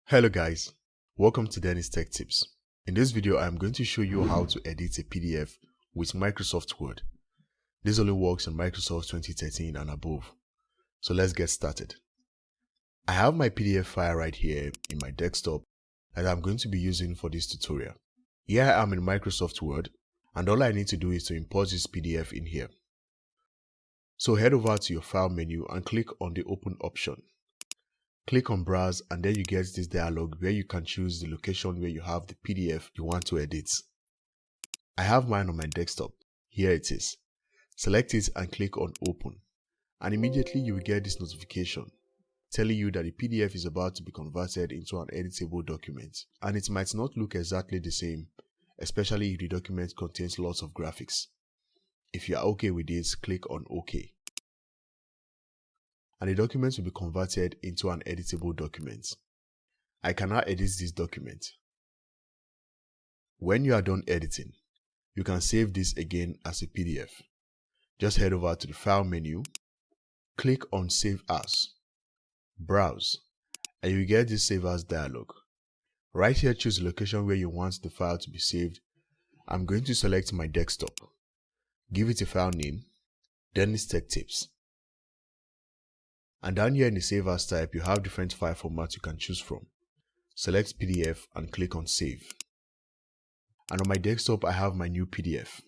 Hello guys, welcome to DennisTechTips. In this video, I am going to show you how to edit a PDF with Microsoft Word. This only works in Microsoft 2013 and above. So let's get started. I have my PDF file right here in my desktop that I'm going to be using for this tutorial. Here I am in Microsoft Word, and all I need to do is to import this PDF in here. So head over to your file menu and click on the open option. Click on browse and then you get this dialog where you can choose the location where you have the PDF you want to edit. I have mine on my desktop. Here it is. Select it and click on open, and immediately you will get this notification telling you that the PDF is about to be converted into an editable document, and it might not look exactly the same, especially if the document contains lots of graphics. If you are okay with this, click on OK. And the document will be converted into an editable document. I can now edit this document. When you are done editing, you can save this again as a PDF. Just head over to the file menu, click on Save As, browse, and you get this Save As dialog. Right here, choose the location where you want the file to be saved. I'm going to select my desktop. Give it a file name, DennisTechTips. And down here in the Save As type, you have different file formats you can choose from. Select PDF and click on Save. And on my desktop, I have my new PDF.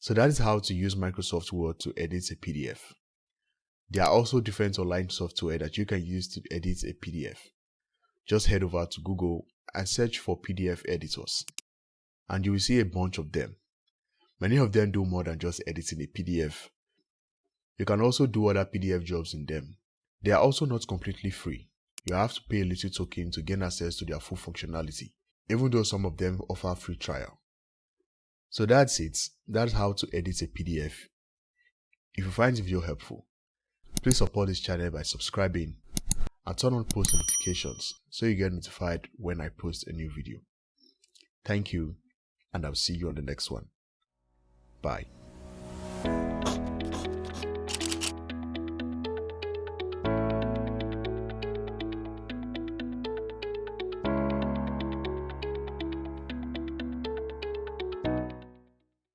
So that is how to use Microsoft Word to edit a PDF. There are also different online software that you can use to edit a PDF. Just head over to Google and search for PDF editors, and you will see a bunch of them. Many of them do more than just editing a PDF. You can also do other PDF jobs in them. They are also not completely free. You have to pay a little token to gain access to their full functionality, even though some of them offer free trial. So that's it. That's how to edit a PDF. If you find the video helpful, please support this channel by subscribing and turn on post notifications so you get notified when I post a new video. Thank you, and I'll see you on the next one. Bye.